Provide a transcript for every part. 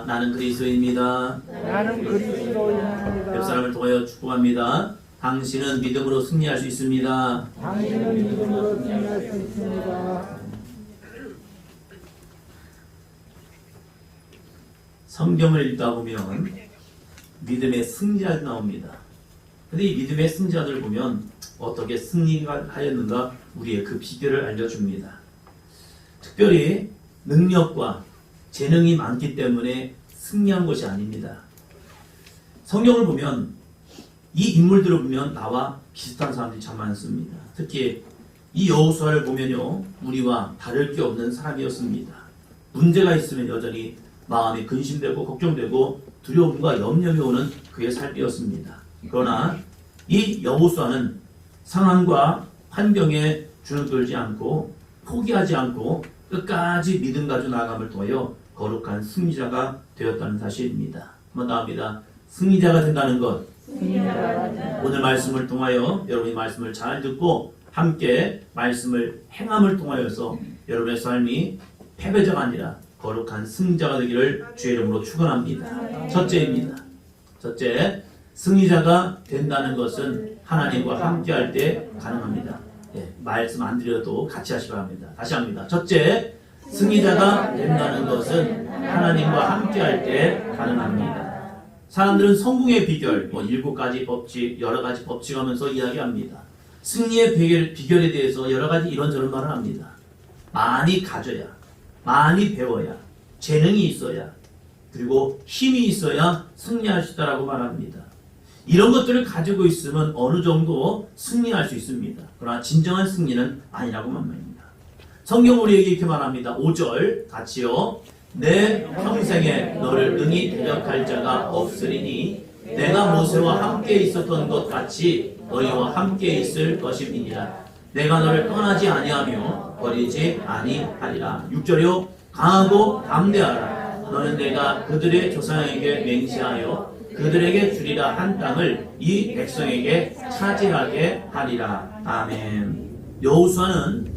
나는 그리스도입니다. 나는 그리스도인입니다. 옆 사람을 통하여 축복합니다. 당신은 믿음으로 승리할 수 있습니다. 당신은 믿음으로 승리할 수 있습니다. 성경을 읽다 보면 믿음의 승리자들 나옵니다. 근데 이 믿음의 승자들을 보면 어떻게 승리하였는가 우리의 그 비결을 알려줍니다. 특별히 능력과 재능이 많기 때문에 승리한 것이 아닙니다. 성경을 보면 이 인물들을 보면 나와 비슷한 사람들이 참 많습니다. 특히 이 여호수아를 보면요, 우리와 다를 게 없는 사람이었습니다. 문제가 있으면 여전히 마음이 근심되고 걱정되고 두려움과 염려가 오는 그의 삶이었습니다. 그러나 이 여호수아는 상황과 환경에 주눅들지 않고 포기하지 않고 끝까지 믿음 가지고 나아감을 통하여 거룩한 승리자가 되었다는 사실입니다. 한번 나옵니다. 승리자가 된다는 것. 오늘 말씀을 통하여 여러분이 말씀을 잘 듣고 함께 말씀을 행함을 통하여서 여러분의 삶이 패배자가 아니라 거룩한 승자가 되기를 주의 이름으로 축원합니다. 첫째입니다. 첫째, 승리자가 된다는 것은 하나님과 함께할 때 가능합니다. 말씀 안 드려도 같이 하시기 바랍니다. 다시 합니다. 첫째, 승리자가 된다는 것은 하나님과 함께할 때 가능합니다. 사람들은 성공의 비결, 7가지 법칙, 여러 가지 법칙 하면서 이야기합니다. 승리의 비결에 대해서 여러 가지 이런저런 말을 합니다. 많이 가져야, 많이 배워야, 재능이 있어야, 그리고 힘이 있어야 승리할 수 있다라고 말합니다. 이런 것들을 가지고 있으면 어느 정도 승리할 수 있습니다. 그러나 진정한 승리는 아니라고 말합니다. 성경 우리에게 이렇게 말합니다. 5절 같이요. 내 평생에 너를 능히 대적할 자가 없으리니 내가 모세와 함께 있었던 것 같이 너희와 함께 있을 것임이니라. 내가 너를 떠나지 아니하며 버리지 아니하리라. 6절이요. 강하고 담대하라. 너는 내가 그들의 조상에게 맹세하여 그들에게 주리라 한 땅을 이 백성에게 차지하게 하리라. 아멘. 여호수아는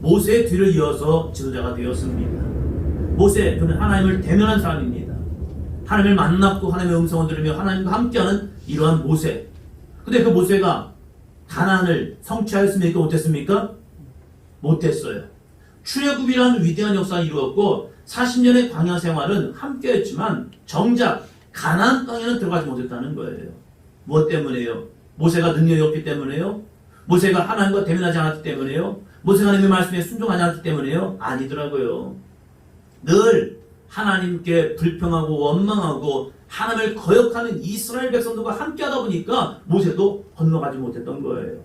모세의 뒤를 이어서 지도자가 되었습니다. 모세, 그는 하나님을 대면한 사람입니다. 하나님을 만났고 하나님의 음성을 들으며 하나님과 함께하는 이러한 모세. 근데 그 모세가 가나안을 성취하였습니까? 못했습니까? 못했어요. 출애굽이라는 위대한 역사가 이루었고 40년의 광야 생활은 함께했지만 정작 가나안 땅에는 들어가지 못했다는 거예요. 무엇 때문에요? 모세가 능력이 없기 때문에요? 모세가 하나님과 대면하지 않았기 때문에요? 모세가 하나님의 말씀에 순종하지 않았기 때문에요? 아니더라고요. 늘 하나님께 불평하고 원망하고 하나님을 거역하는 이스라엘 백성들과 함께하다 보니까 모세도 건너가지 못했던 거예요.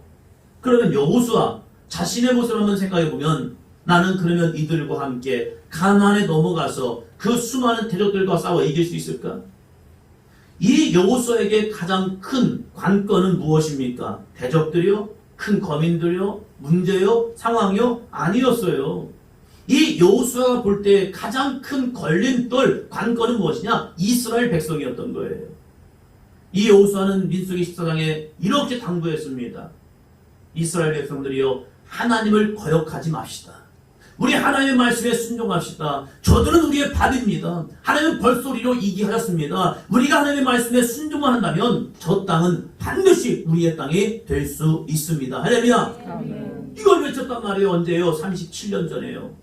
그러면 여호수아 자신의 모습을 한번 생각해보면 나는 그러면 이들과 함께 가나안에 넘어가서 그 수많은 대적들과 싸워 이길 수 있을까? 이 여호수아에게 가장 큰 관건은 무엇입니까? 대적들이요? 큰 거민들이요? 문제요? 상황이요? 아니었어요. 이 여호수아가 볼 때 가장 큰 걸림돌, 관건은 무엇이냐? 이스라엘 백성이었던 거예요. 이 여호수아는 민수기 14장에 이렇게 당부했습니다. 이스라엘 백성들이요, 하나님을 거역하지 맙시다. 우리 하나님의 말씀에 순종합시다. 저들은 우리의 밥입니다. 하나님은 벌소리로 이기하였습니다. 우리가 하나님의 말씀에 순종을 한다면 저 땅은 반드시 우리의 땅이 될 수 있습니다. 할렐루야. 이걸 외쳤단 말이에요. 언제요? 37년 전에요.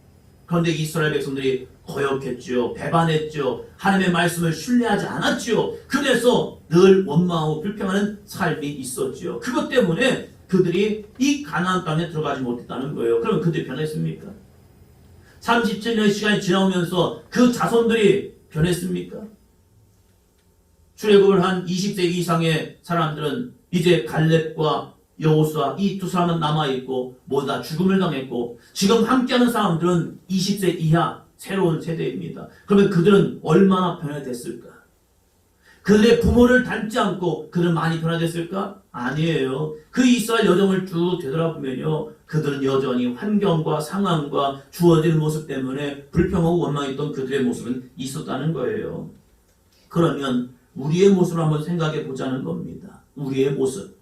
그런데 이스라엘 백성들이 거역했죠. 배반했죠. 하나님의 말씀을 신뢰하지 않았죠. 그래서 늘 원망하고 불평하는 삶이 있었죠. 그것 때문에 그들이 이 가나안 땅에 들어가지 못했다는 거예요. 그럼 그들이 변했습니까? 37년의 시간이 지나오면서 그 자손들이 변했습니까? 출애굽을 한 20세 이상의 사람들은 이제 갈렙과 여호수아 이 두 사람은 남아있고 모두 다 죽음을 당했고 지금 함께하는 사람들은 20세 이하 새로운 세대입니다. 그러면 그들은 얼마나 변화됐을까? 그들의 부모를 닮지 않고 그들은 많이 변화됐을까? 아니에요. 그 이스라엘 여정을 쭉 되돌아보면요, 그들은 여전히 환경과 상황과 주어진 모습 때문에 불평하고 원망했던 그들의 모습은 있었다는 거예요. 그러면 우리의 모습을 한번 생각해 보자는 겁니다. 우리의 모습.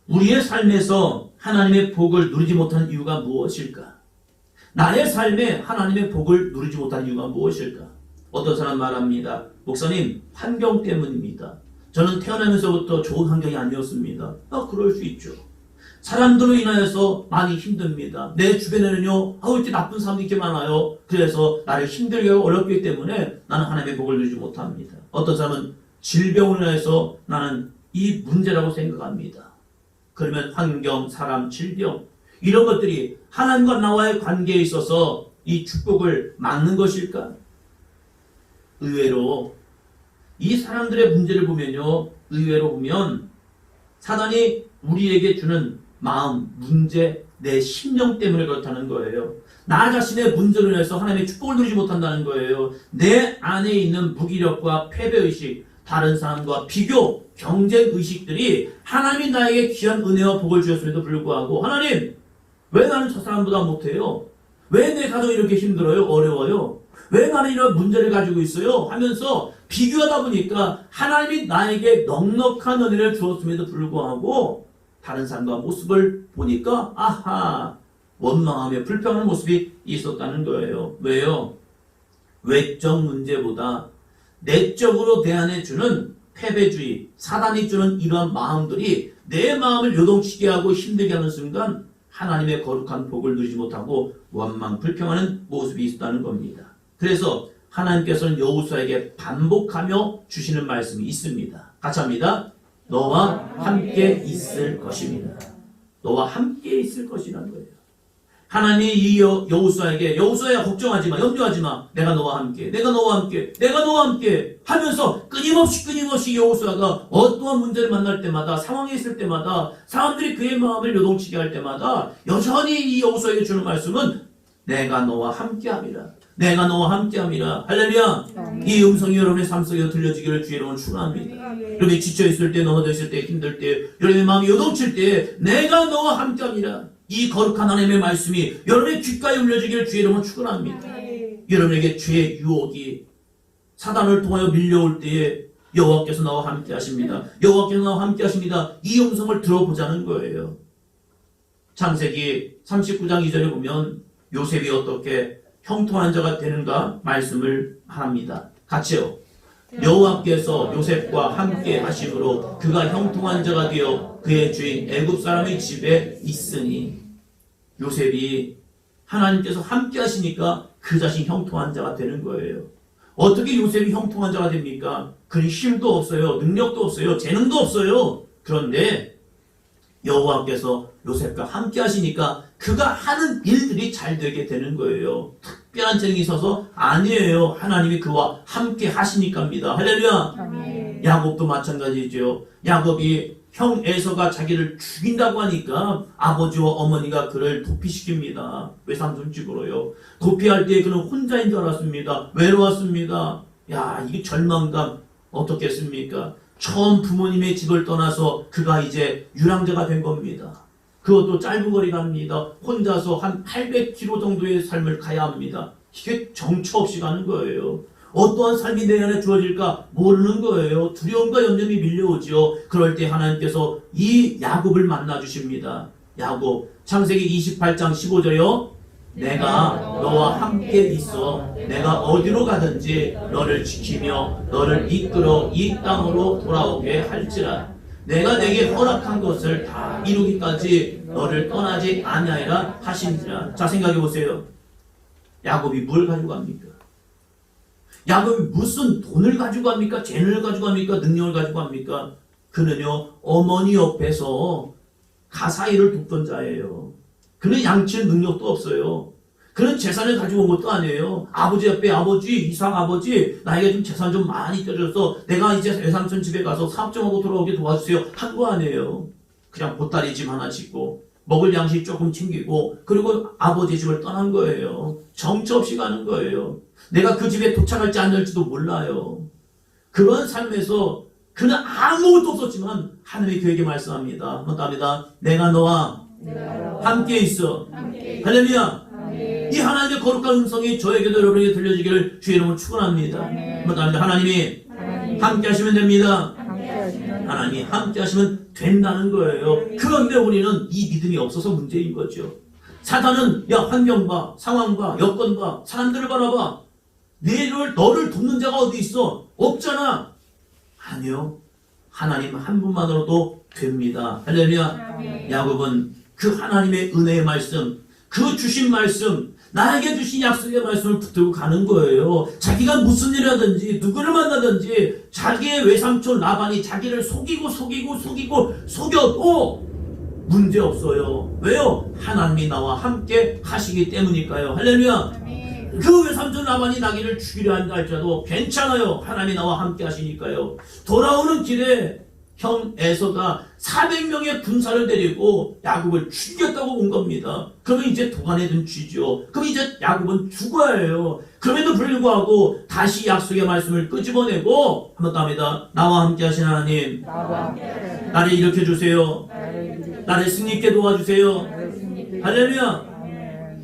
우리의 삶에서 하나님의 복을 누리지 못하는 이유가 무엇일까? 나의 삶에 하나님의 복을 누리지 못하는 이유가 무엇일까? 어떤 사람 말합니다. 목사님, 환경 때문입니다. 저는 태어나면서부터 좋은 환경이 아니었습니다. 그럴 수 있죠. 사람들로 인하여서 많이 힘듭니다. 내 주변에는요, 이렇게 나쁜 사람들이 이렇게 많아요. 그래서 나를 힘들게 하고 어렵기 때문에 나는 하나님의 복을 누리지 못합니다. 어떤 사람은 질병으로 인해서 나는 이 문제라고 생각합니다. 그러면 환경, 사람, 질병 이런 것들이 하나님과 나와의 관계에 있어서 이 축복을 막는 것일까? 의외로 이 사람들의 문제를 보면요, 의외로 보면 사단이 우리에게 주는 마음, 문제, 내 심령 때문에 그렇다는 거예요. 나 자신의 문제로 인해서 하나님의 축복을 누리지 못한다는 거예요. 내 안에 있는 무기력과 패배의식, 다른 사람과 비교, 경쟁의식들이 하나님이 나에게 귀한 은혜와 복을 주셨음에도 불구하고 하나님, 왜 나는 저 사람보다 못해요? 왜 내 가정이 이렇게 힘들어요? 어려워요? 왜 나는 이런 문제를 가지고 있어요? 하면서 비교하다 보니까 하나님이 나에게 넉넉한 은혜를 주었음에도 불구하고 다른 사람과 모습을 보니까 아하, 원망하며 불평하는 모습이 있었다는 거예요. 왜요? 외적 문제보다 내적으로 대안해주는 패배주의, 사단이 주는 이러한 마음들이 내 마음을 요동치게 하고 힘들게 하는 순간 하나님의 거룩한 복을 누리지 못하고 원망, 불평하는 모습이 있었다는 겁니다. 그래서 하나님께서는 여호수아에게 반복하며 주시는 말씀이 있습니다. 같이 합니다. 너와 함께 있을 것입니다. 너와 함께 있을 것이라는 거예요. 하나님이 이 여호수아에게 여호수아야 걱정하지 마, 염려하지 마. 내가 너와 함께, 내가 너와 함께, 내가 너와 함께 하면서 끊임없이 여호수아가 어떠한 문제를 만날 때마다 상황에 있을 때마다 사람들이 그의 마음을 요동치게 할 때마다 여전히 이 여호수아에게 주는 말씀은 내가 너와 함께함이라. 내가 너와 함께함이라. 할렐루야. 이 음성이 여러분의 삶 속에 들려지기를 주의 이름으로 축원합니다. 여러분이 지쳐있을 때, 넘어져 있을 때, 힘들 때, 여러분의 마음이 요동칠 때 내가 너와 함께함이라. 이 거룩한 하나님의 말씀이 여러분의 귓가에 울려지기를 주의 이름으로 축원합니다. 여러분에게 죄의 유혹이 사단을 통하여 밀려올 때에 여호와께서 나와 함께 하십니다. 여호와께서 나와 함께 하십니다. 이 음성을 들어보자는 거예요. 창세기 39장 2절에 보면 요셉이 어떻게 형통한 자가 되는가 말씀을 합니다. 같이요. 여호와께서 요셉과 함께 하심으로 그가 형통한 자가 되어 그의 주인 애굽 사람의 집에 있으니, 요셉이 하나님께서 함께 하시니까 그 자신 형통한 자가 되는 거예요. 어떻게 요셉이 형통한 자가 됩니까? 그는 힘도 없어요. 능력도 없어요. 재능도 없어요. 그런데 여호와께서 요셉과 함께 하시니까 그가 하는 일들이 잘 되게 되는 거예요. 특별한 재능이 있어서 아니에요. 하나님이 그와 함께 하시니까입니다. 할렐루야. 야곱도 마찬가지죠. 야곱이 형 에서가 자기를 죽인다고 하니까 아버지와 어머니가 그를 도피시킵니다. 외삼촌집으로요. 도피할 때 그는 혼자인 줄 알았습니다. 외로웠습니다. 야, 이게 절망감 어떻겠습니까? 처음 부모님의 집을 떠나서 그가 이제 유랑자가 된 겁니다. 그것도 짧은 거리 갑니다. 혼자서 한 800km 정도의 삶을 가야 합니다. 이게 정처 없이 가는 거예요. 어떠한 삶이 내 안에 주어질까 모르는 거예요. 두려움과 염려이 밀려오죠. 그럴 때 하나님께서 이 야곱을 만나 주십니다. 야곱, 창세기 28장 15절요. 내가 너와 함께 있어 내가 어디로 가든지 너를 지키며 너를 이끌어 이 땅으로 돌아오게 할지라. 내가 내게 허락한 것을 다 이루기까지 너를 떠나지 아니하리라 하신지라. 자, 생각해 보세요. 야곱이 뭘 가지고 갑니까? 야곱이 무슨 돈을 가지고 갑니까? 재능을 가지고 갑니까? 능력을 가지고 갑니까? 그는요, 어머니 옆에서 가사일을 돕던 자예요. 그는 양칠 능력도 없어요. 그는 재산을 가지고 온 것도 아니에요. 아버지 옆에 아버지, 이상 아버지, 나에게 좀 재산 좀 많이 떼줘서 내가 이제 외삼촌 집에 가서 사업 좀 하고 돌아오게 도와주세요. 한 거 아니에요. 그냥 보따리 집 하나 짓고 먹을 양식 조금 챙기고 그리고 아버지 집을 떠난 거예요. 정처 없이 가는 거예요. 내가 그 집에 도착할지 안 될지도 몰라요. 그런 삶에서 그는 아무것도 없었지만 하나님이 그에게 말씀합니다. 한번 답니다. 내가 너와 함께 있어. 할렐루야. 이 하나님의 거룩한 음성이 저에게도 여러분에게 들려지기를 주의 이름으로 축원합니다. 한번 답니다. 하나님이 함께 하시면 됩니다. 하나님이 함께 하시면 된다는 거예요. 그런데 우리는 이 믿음이 없어서 문제인 거죠. 사단은 야, 환경 봐, 상황 봐, 여건 봐, 사람들을 바라봐. 너를 돕는 자가 어디 있어? 없잖아. 아니요. 하나님 한 분만으로도 됩니다. 할렐루야. 야곱은 그 하나님의 은혜의 말씀, 그 주신 말씀, 나에게 주신 약속의 말씀을 붙들고 가는 거예요. 자기가 무슨 일을 하든지 누구를 만나든지 자기의 외삼촌 라반이 자기를 속여도 문제 없어요. 왜요? 하나님이 나와 함께 하시기 때문일까요? 할렐루야. 그 외삼촌 라반이 나귀를 죽이려 한다 할지라도 괜찮아요. 하나님이 나와 함께 하시니까요. 돌아오는 길에 형 에서가 400명의 군사를 데리고 야곱을 죽였다고 온 겁니다. 그러면 이제 도간에 든 쥐죠. 그럼 이제 야곱은 죽어야 해요. 그럼에도 불구하고 다시 약속의 말씀을 끄집어내고 한번 더 합니다. 나와 함께 하신 하나님, 나를 일으켜 주세요. 나를 승리 있게 도와주세요. 할렐루야.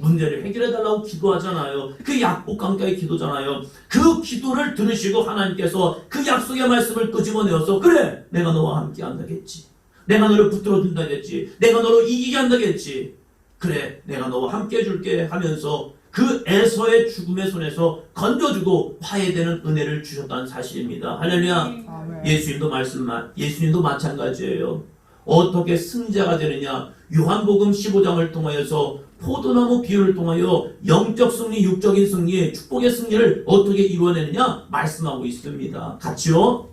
문제를 해결해달라고 기도하잖아요. 그 약복강가의 기도잖아요. 그 기도를 들으시고 하나님께서 그 약속의 말씀을 끄집어내어서 그래, 내가 너와 함께 한다겠지. 내가 너를 붙들어준다겠지. 내가 너를 이기게 한다겠지. 그래, 내가 너와 함께 해줄게 하면서 그 에서의 죽음의 손에서 건져주고 화해되는 은혜를 주셨다는 사실입니다. 할렐루야. 예수님도 마찬가지예요. 어떻게 승자가 되느냐? 요한복음 15장을 통하여서 포도나무 비유를 통하여 영적 승리, 육적인 승리, 축복의 승리를 어떻게 이루어내느냐 말씀하고 있습니다. 같이요.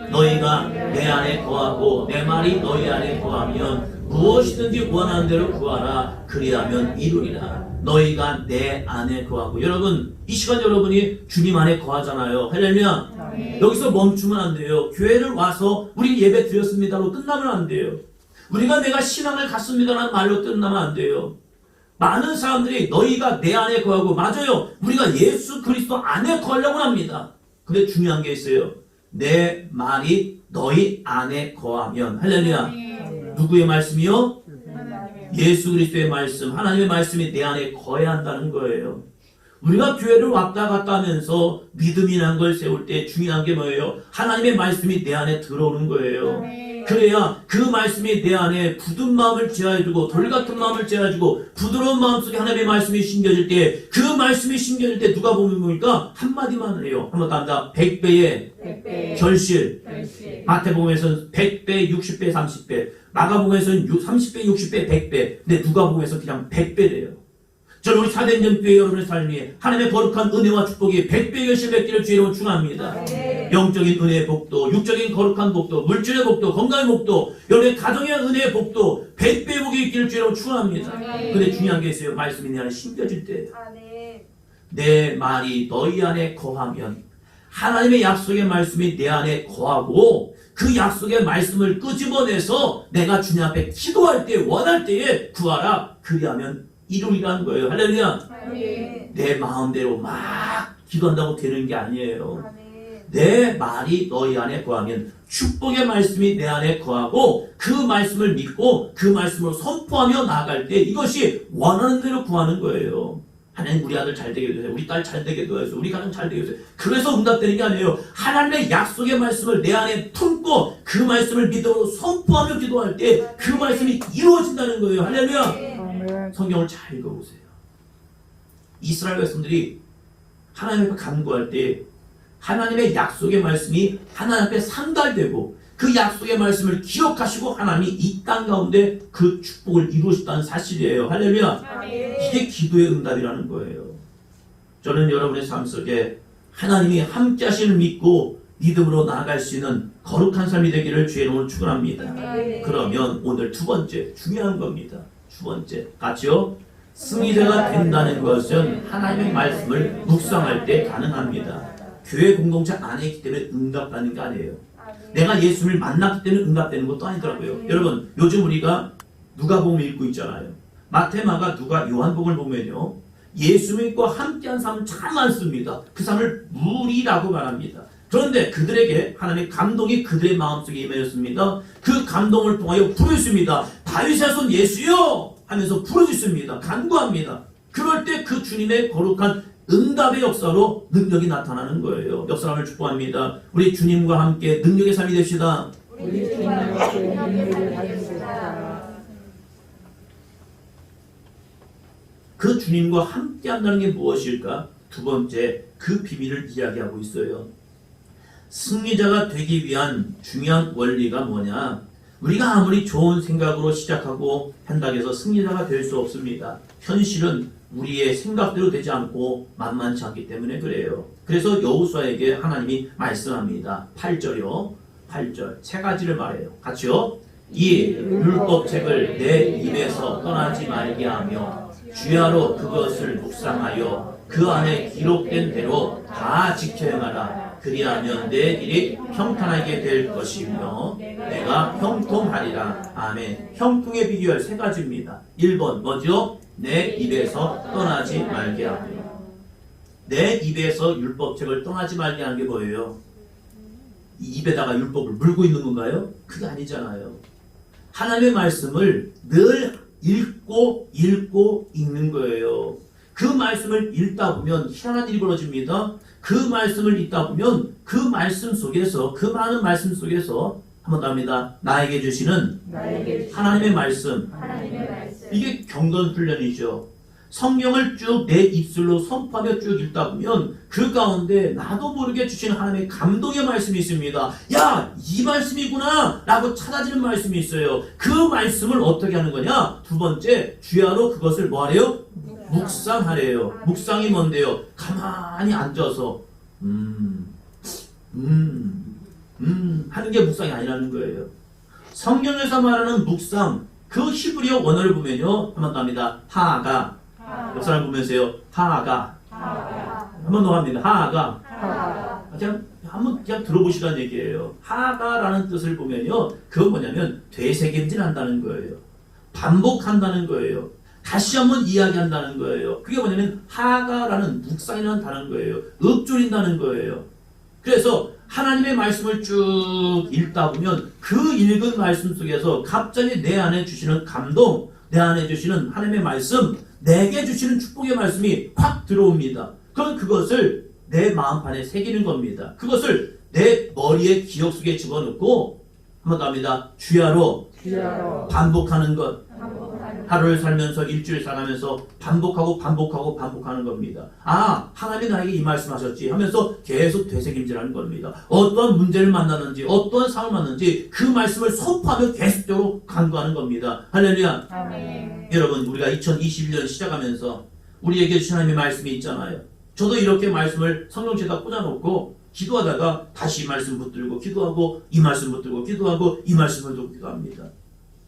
너희가 내 안에 거하고 내 말이 너희 안에 거하면 무엇이든지 원하는 대로 구하라. 그리하면 이루리라. 너희가 내 안에 거하고. 여러분, 이 시간 여러분이 주님 안에 거하잖아요. 할렐루야. 여기서 멈추면 안 돼요. 교회를 와서 우리 예배 드렸습니다로 끝나면 안 돼요. 우리가 내가 신앙을 갖습니다라는 말로 끝나면 안 돼요. 많은 사람들이 너희가 내 안에 거하고, 맞아요. 우리가 예수 그리스도 안에 거하려고 합니다. 근데 중요한 게 있어요. 내 말이 너희 안에 거하면. 할렐루야. 누구의 말씀이요? 예수 그리스도의 말씀, 하나님의 말씀이 내 안에 거해야 한다는 거예요. 우리가 교회를 왔다 갔다 하면서 믿음이라는 걸 세울 때 중요한 게 뭐예요? 하나님의 말씀이 내 안에 들어오는 거예요. 그래야 그 말씀이 내 안에 굳은 마음을 제어해주고 돌같은 마음을 제어해주고 부드러운 마음속에 하나님의 말씀이 심겨질 때, 그 말씀이 심겨질 때 누가 보면 보니까 한마디만 해요. 한번 더 한다. 100배의 결실. 마태복음에서는 100배, 60배, 30배. 마가복음에서는 30배, 60배, 100배. 근데 누가복음에서 그냥 100배래요. 저는 우리 사도행전교회 여러분의 삶이 하나님의 거룩한 은혜와 축복이 100배 결실 맺기를 주의 이름으로 축원합니다. 영적인 은혜의 복도, 육적인 거룩한 복도, 물질의 복도, 건강의 복도, 여러분의 가정의 은혜의 복도 100배 복이 있기를 주의 이름으로 축원합니다. 근데 중요한 게 있어요. 말씀이 내 안에 심겨질 때, 내 말이 너희 안에 거하면, 하나님의 약속의 말씀이 내 안에 거하고 그 약속의 말씀을 끄집어내서 내가 주님 앞에 기도할 때, 원할 때에 구하라. 그리하면 이루리라는 거예요. 할렐루야. 내 마음대로 막 기도한다고 되는 게 아니에요. 내 말이 너희 안에 거하면, 축복의 말씀이 내 안에 거하고 그 말씀을 믿고 그 말씀으로 선포하며 나아갈 때 이것이 원하는 대로 구하는 거예요. 하나님, 우리 아들 잘 되게 해주세요. 우리 딸 잘 되게 해주세요. 우리 가정 잘 되게 해주세요. 그래서 응답되는 게 아니에요. 하나님의 약속의 말씀을 내 안에 품고 그 말씀을 믿음으로 선포하며 기도할 때 그 말씀이 이루어진다는 거예요. 할렐루야. 성경을 잘 읽어보세요. 이스라엘 백성들이 하나님 앞에 간구할 때 하나님의 약속의 말씀이 하나님 앞에 상달되고 그 약속의 말씀을 기억하시고 하나님이 이 땅 가운데 그 축복을 이루셨다는 사실이에요. 할렐루야. 이게 기도의 응답이라는 거예요. 저는 여러분의 삶 속에 하나님이 함께 하심을 믿고 믿음으로 나아갈 수 있는 거룩한 삶이 되기를 주의 이름으로 축원합니다. 그러면 오늘 두 번째 중요한 겁니다. 두 번째, 같이요. 승리자가 된다는 것은 하나님의 말씀을 묵상할 때 가능합니다. 교회 공동체 안에 있기 때문에 응답받는 게 아니에요. 내가 예수를 만났기 때문에 응답되는 것도 아니더라고요. 여러분, 요즘 우리가 누가복음 읽고 있잖아요. 마태, 마가, 누가, 요한복음을 보면요, 예수 믿고 함께한 사람은 참 많습니다. 그 사람을 무리라고 말합니다. 그런데 그들에게 하나님의 감동이 그들의 마음속에 임하였습니다. 그 감동을 통하여 부르셨습니다. 다윗의 손 예수여 하면서 부르셨습니다. 간구합니다. 그럴 때 그 주님의 거룩한 응답의 역사로 능력이 나타나는 거예요. 역사함을 축복합니다. 우리 주님과 함께 능력의 삶이 됩시다. 우리 주님과 함께 능력을 가집시다. 그 주님과 함께 한다는 게 무엇일까? 두 번째 그 비밀을 이야기하고 있어요. 승리자가 되기 위한 중요한 원리가 뭐냐? 우리가 아무리 좋은 생각으로 시작하고 한다고 해서 승리자가 될 수 없습니다. 현실은 우리의 생각대로 되지 않고 만만치 않기 때문에 그래요. 그래서 여호수아에게 하나님이 말씀합니다. 8절이요. 8절 세 가지를 말해요. 같이요. 이 율법책을 내 입에서 떠나지 말게 하며 주야로 그것을 묵상하여 그 안에 기록된 대로 다 지켜 행하라. 그리하면 내 길이 평탄하게 될 것이며 내가 형통하리라. 아멘. 형통에 비교할 세 가지입니다. 1번 뭐죠? 내 입에서 떠나지 말게 하며. 내 입에서 율법책을 떠나지 말게 하는 게 뭐예요? 이 입에다가 율법을 물고 있는 건가요? 그게 아니잖아요. 하나님의 말씀을 늘 읽고 읽는 거예요. 그 말씀을 읽다 보면 희한한 일이 벌어집니다. 그 말씀을 읽다 보면 그 말씀 속에서, 그 많은 말씀 속에서 한번 더 합니다. 나에게 주시는 하나님의 말씀. 이게 경건훈련이죠. 성경을 쭉 내 입술로 선포하며 쭉 읽다 보면 그 가운데 나도 모르게 주시는 하나님의 감동의 말씀이 있습니다. 야, 이 말씀이구나 라고 찾아지는 말씀이 있어요. 그 말씀을 어떻게 하는 거냐? 두 번째, 주야로 그것을 뭐하래요? 묵상하래요. 묵상이 뭔데요? 가만히 앉아서 하는 게 묵상이 아니라는 거예요. 성경에서 말하는 묵상, 그 히브리어 원어를 보면요, 한번 더 합니다. 하아가. 옆 사람 보면서요. 하아가. 한번 더 합니다. 하아가. 그냥 들어보시라는 얘기예요. 하아가라는 뜻을 보면요, 그건 뭐냐면 되새김질한다는 거예요. 반복한다는 거예요. 다시 한번 이야기한다는 거예요. 그게 뭐냐면 하아가라는 묵상이라는 단어인 거예요. 읊조린다는 거예요. 그래서 하나님의 말씀을 쭉 읽다 보면 그 읽은 말씀 속에서 갑자기 내 안에 주시는 감동, 내 안에 주시는 하나님의 말씀, 내게 주시는 축복의 말씀이 확 들어옵니다. 그럼 그것을 내 마음판에 새기는 겁니다. 그것을 내 머리의 기억 속에 집어넣고 한번 더 합니다. 주야로 반복하는 것. 하루를 살면서 일주일 살아가면서 반복하는 겁니다. 아, 하나님이 나에게 이 말씀하셨지 하면서 계속 되새김질하는 겁니다. 어떤 문제를 만나는지 어떤 상황을 만나는지 그 말씀을 선포하며 계속적으로 간구하는 겁니다. 할렐루야. 아멘. 여러분, 우리가 2021년 시작하면서 우리에게 주신 하나님의 말씀이 있잖아요. 저도 이렇게 말씀을 성경책에다 꽂아놓고 기도하다가 다시 이 말씀 붙들고 기도하고 이 말씀 붙들고 기도하고 이 말씀을 듣고 기도합니다.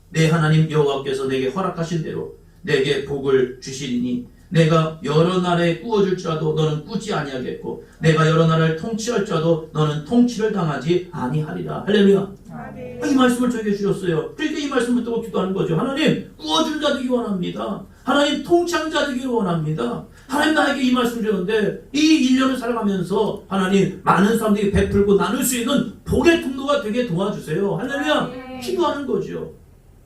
내 하나님 여호와께서 내게 허락하신 대로 내게 복을 주시리니 내가 여러 나라에 꾸어줄지라도 너는 꾸지 아니하겠고 내가 여러 나라를 통치할지라도 너는 통치를 당하지 아니하리라. 할렐루야. 이 말씀을 저에게 주셨어요. 그러니까 이 말씀 붙들고 기도하는 거죠. 하나님, 꾸어준 자 되기 원합니다. 하나님, 통치한 자 되기 원합니다. 하나님, 나에게 이 말씀을 주셨는데 이 1년을 살아가면서 하나님, 많은 사람들이 베풀고 나눌 수 있는 복의 통로가 되게 도와주세요. 할렐루야. 기도하는 거죠.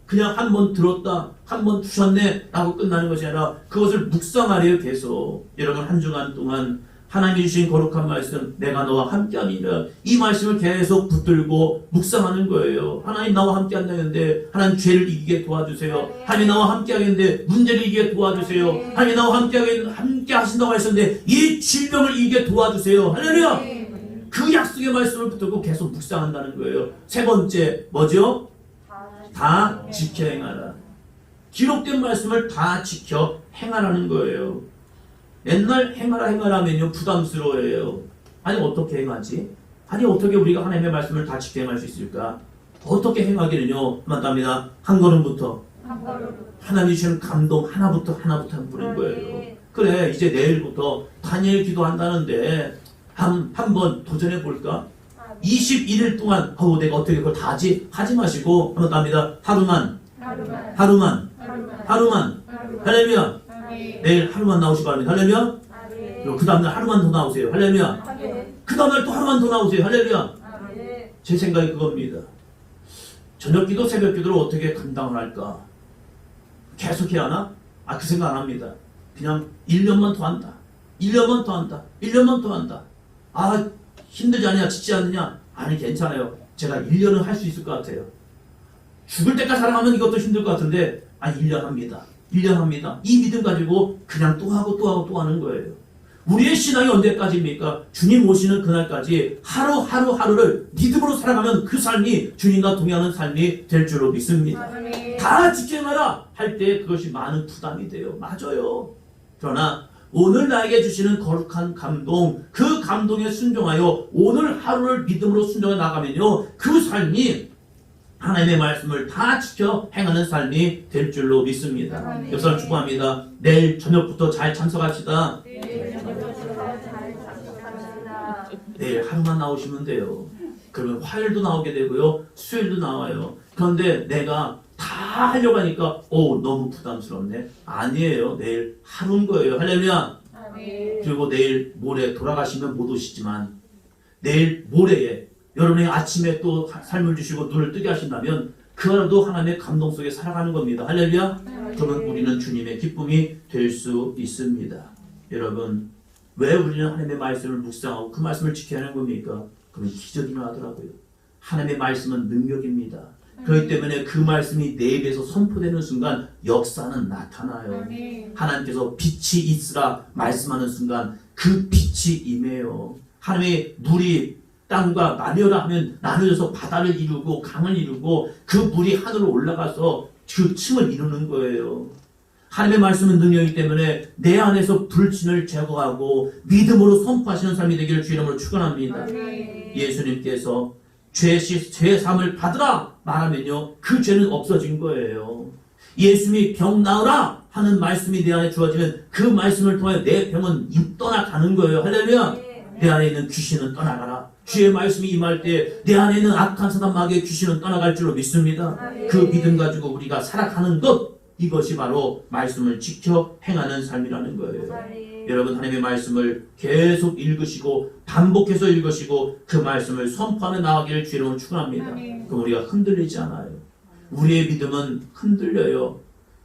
그냥 한 번 들었다, 한 번 주셨네 라고 끝나는 것이 아니라 그것을 묵상하래요. 계속. 여러분, 한 주간 동안 하나님이 주신 거룩한 말씀, 내가 너와 함께하니라, 이 말씀을 계속 붙들고 묵상하는 거예요. 하나님, 나와 함께한다는데 하나님, 죄를 이기게 도와주세요. 하나님, 나와 함께하겠는데 문제를 이기게 도와주세요. 하나님, 나와 함께 하신다고 하셨는데 이 질병을 이기게 도와주세요. 할렐루야. 그 약속의 말씀을 붙들고 계속 묵상한다는 거예요. 세 번째 뭐죠? 다 지켜 행하라. 기록된 말씀을 다 지켜 행하라는 거예요. 맨날 행하라 하면요 부담스러워요. 아니, 어떻게 행하지? 아니, 어떻게 우리가 하나님의 말씀을 다 지켜 행할 수 있을까? 어떻게 행하기는요, 맞답니다. 한 걸음부터 하나님 주시는 감동 하나부터 부는 거예요. 그래, 이제 내일부터 다니엘 기도한다는데 한번 도전해 볼까? 21일 동안 내가 어떻게 그걸 다 하지? 하지 마시고 한번 답니다. 하루만. 할렐루야. 내일 하루만 나오시기 바랍니다. 할렐루야. 그리고 그 다음날 하루만 더 나오세요. 할렐루야. 그 다음날 또 하루만 더 나오세요. 할렐루야. 제 생각이 그겁니다. 저녁기도 새벽기도를 어떻게 감당을 할까? 계속 해야 하나? 그 생각 안 합니다. 그냥 1년만 더 한다. 1년만 더 한다. 힘들지 않느냐, 지치 않느냐? 아니, 괜찮아요. 제가 1년은 할 수 있을 것 같아요. 죽을 때까지 살아가면 이것도 힘들 것 같은데 1년 합니다. 이 믿음 가지고 그냥 또 하고 또 하는 거예요. 우리의 신앙이 언제까지입니까? 주님 오시는 그날까지 하루하루를 믿음으로 살아가면 그 삶이 주님과 동행하는 삶이 될 줄로 믿습니다. 다 지켜내라 할 때 그것이 많은 부담이 돼요. 맞아요. 그러나 오늘 나에게 주시는 거룩한 감동, 그 감동에 순종하여 오늘 하루를 믿음으로 순종해 나가면요, 그 삶이 하나님의 말씀을 다 지켜 행하는 삶이 될 줄로 믿습니다. 여러분 축복합니다. 내일 저녁부터 잘 참석합시다. 내일 하루만 나오시면 돼요. 그러면 화요일도 나오게 되고요, 수요일도 나와요. 그런데 내가 다 하려고 하니까 너무 부담스럽네. 아니에요. 내일 하루인 거예요. 할렐루야. 그리고 내일 모레 돌아가시면 못 오시지만 내일 모레에 여러분의 아침에 또 삶을 주시고 눈을 뜨게 하신다면 그 하루도 하나님의 감동 속에 살아가는 겁니다. 할렐루야. 그러면 우리는 주님의 기쁨이 될 수 있습니다. 여러분, 왜 우리는 하나님의 말씀을 묵상하고 그 말씀을 지켜야 하는 겁니까? 그러면 기적이 나더라고요. 하나님의 말씀은 능력입니다. 그렇기 때문에 그 말씀이 내 입에서 선포되는 순간 역사는 나타나요. 하나님께서 빛이 있으라 말씀하는 순간 그 빛이 임해요. 하나님의 물이 땅과 나뉘어라 하면 나누어서 바다를 이루고 강을 이루고 그 물이 하늘로 올라가서 그 층을 이루는 거예요. 하나님의 말씀은 능력이기 때문에 내 안에서 불신을 제거하고 믿음으로 선포하시는 삶이 되기를 주 이름으로 축원합니다. 예수님께서 죄 사함을 받으라 말하면요, 그 죄는 없어진 거예요. 예수님이 병 나으라 하는 말씀이 내 안에 주어지면 그 말씀을 통해 내 병은 떠나가는 거예요. 할렐루야. 내 안에 있는 귀신은 떠나가라. 주의 말씀이 임할 때 내 안에 있는 악한 사단 마귀의 귀신은 떠나갈 줄로 믿습니다. 그 믿음 가지고 우리가 살아가는 것, 이것이 바로 말씀을 지켜 행하는 삶이라는 거예요. 여러분, 하나님의 말씀을 계속 읽으시고 반복해서 읽으시고 그 말씀을 선포하며 나가기를 주로 축원합니다. 그럼 우리가 흔들리지 않아요. 우리의 믿음은 흔들려요.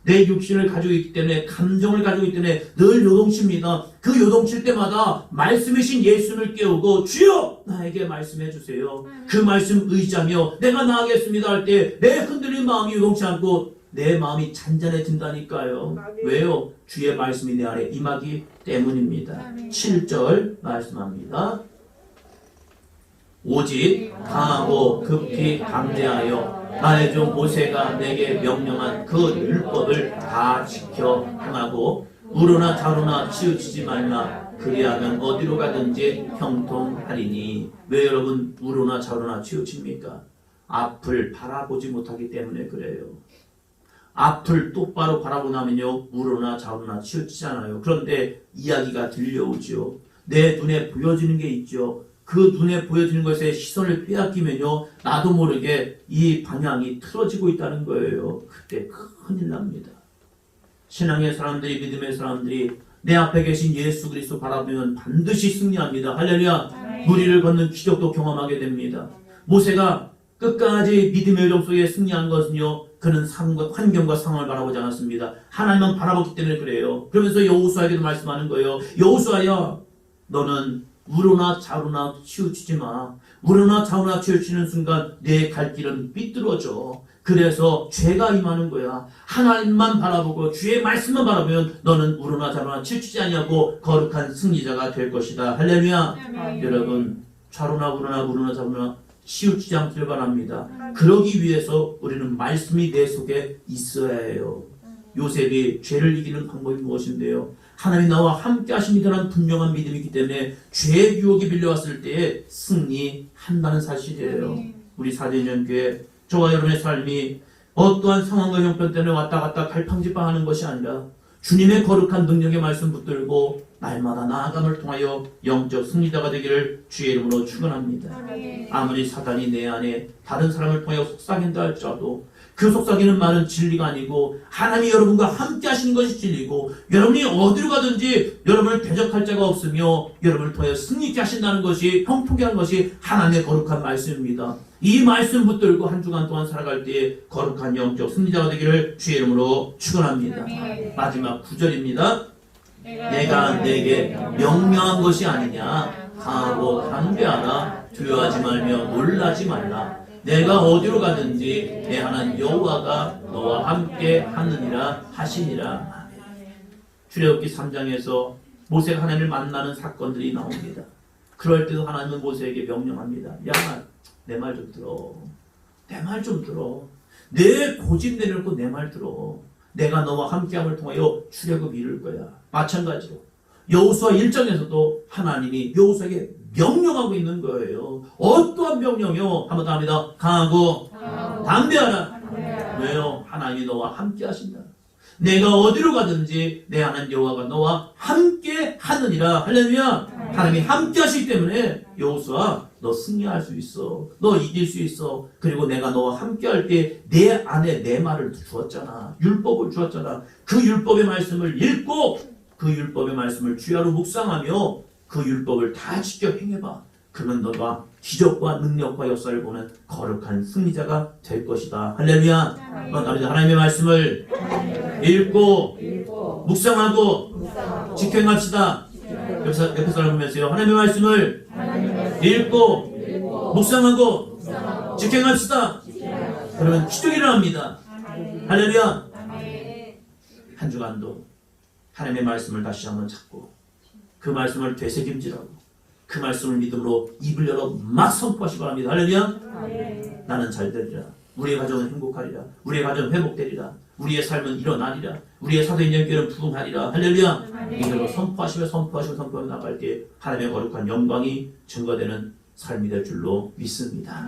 내 육신을 가지고 있기 때문에, 감정을 가지고 있기 때문에 늘 요동칩니다. 그 요동칠 때마다 말씀이신 예수를 깨우고 주여 나에게 말씀해 주세요. 그 말씀 의지하며 내가 나아가겠습니다 할 때 내 흔들린 마음이 요동치 않고 내 마음이 잔잔해진다니까요. 왜요? 주의 말씀이 내 안에 임하기 때문입니다. 7절 말씀합니다. 오직 강하고 급히 담대하여 나의 종 모세가 내게 명령한 그 율법을 다 지켜 행하고 우로나 좌로나 치우치지 말라. 그리하면 어디로 가든지 형통하리니. 왜 여러분 우로나 좌로나 치우칩니까? 앞을 바라보지 못하기 때문에 그래요. 앞을 똑바로 바라보고 나면요, 우로나 좌로나 치우치잖아요. 그런데 이야기가 들려오죠. 내 눈에 보여지는 게 있죠. 그 눈에 보여지는 것에 시선을 빼앗기면요, 나도 모르게 이 방향이 틀어지고 있다는 거예요. 그때 큰일 납니다. 신앙의 사람들이, 믿음의 사람들이 내 앞에 계신 예수 그리스도 바라보면 반드시 승리합니다. 할렐루야. 무리를 걷는 기적도 경험하게 됩니다. 모세가 끝까지 믿음의 요정 속에 승리한 것은요, 그는 환경과 상황을 바라보지 않았습니다. 하나님만 바라보기 때문에 그래요. 그러면서 여호수아에게도 말씀하는 거예요. 여호수아야, 너는 우로나 좌로나 치우치지 마. 우로나 좌로나 치우치는 순간 내 갈 길은 삐뚤어져. 그래서 죄가 임하는 거야. 하나님만 바라보고 주의 말씀만 바라보면 너는 우로나 좌로나 치우치지 아니하고 거룩한 승리자가 될 것이다. 할렐루야. 여러분, 좌로나 우로나 좌로나 치우치지 않기를 바랍니다. 그러기 위해서 우리는 말씀이 내 속에 있어야 해요. 요셉이 죄를 이기는 방법이 무엇인데요? 하나님이 나와 함께 하십니다라는 분명한 믿음이 있기 때문에 죄의 유혹이 밀려왔을 때에 승리한다는 사실이에요. 우리 사도행전교회 저와 여러분의 삶이 어떠한 상황과 형편 때문에 왔다 갔다 갈팡질팡하는 것이 아니라 주님의 거룩한 능력의 말씀 붙들고 날마다 나아감을 통하여 영적 승리자가 되기를 주의 이름으로 축원합니다. 아무리 사단이 내 안에 다른 사람을 통하여 속삭인다 할지라도 그 속삭이는 말은 진리가 아니고 하나님이 여러분과 함께 하시는 것이 진리고, 여러분이 어디로 가든지 여러분을 대적할 자가 없으며 여러분을 통하여 승리케 하신다는 것이, 형통케 하는 것이 하나님의 거룩한 말씀입니다. 이 말씀 붙들고 한 주간 동안 살아갈 때에 거룩한 영적 승리자가 되기를 주의 이름으로 축원합니다. 마지막 9절입니다. 내가 내게 명령한 것이 아니냐. 강하고 담대하라. 두려워하지 말며 놀라지 말라. 내가 어디로 가든지 내 하나님 여호와가 너와 함께 하느니라 하시니라. 출애굽기 3장에서 모세가 하나님을 만나는 사건들이 나옵니다. 그럴 때도 하나님은 모세에게 명령합니다. 야, 내 말 좀 들어. 내 말 좀 들어. 내 고집 내려놓고 내 말 들어. 내가 너와 함께함을 통하여 출애굽 이룰 거야. 마찬가지로 여호수아 1장에서도 하나님이 여호수아에게 명령하고 있는 거예요. 어떠한 명령이요? 한번 더 합니다. 강하고 담대하라. 왜요? 하나님이 너와 함께 하신다. 내가 어디로 가든지 내 하나님 여호와가 너와 함께 하느니라. 할렐루야. 하나님이 함께 하시기 때문에 여호수아, 너 승리할 수 있어. 너 이길 수 있어. 그리고 내가 너와 함께 할 때 내 안에 내 말을 주었잖아. 율법을 주었잖아. 그 율법의 말씀을 읽고 그 율법의 말씀을 주야로 묵상하며 그 율법을 다 지켜 행해봐. 그러면 너가 기적과 능력과 역사를 보는 거룩한 승리자가 될 것이다. 할렐루야. 하나님의 말씀을 읽고 묵상하고 지켜 행합시다. 옆에 사람 보면서요. 하나님의 말씀을 읽고 묵상하고 지켜 행합시다. 그러면 기적이 일어납니다. 할렐루야. 한 주간도 하나님의 말씀을 다시 한번 찾고 그 말씀을 되새김질하고 그 말씀을 믿음으로 입을 열어 막 선포하시기 바랍니다. 할렐루야. 나는 잘되리라. 우리의 가정은 행복하리라. 우리의 가정은 회복되리라. 우리의 삶은 일어나리라. 우리의 사도행전 교회는 부흥하리라. 할렐루야. 이대로 선포하시며 나갈 때 하나님의 거룩한 영광이 증거되는 삶이 될 줄로 믿습니다.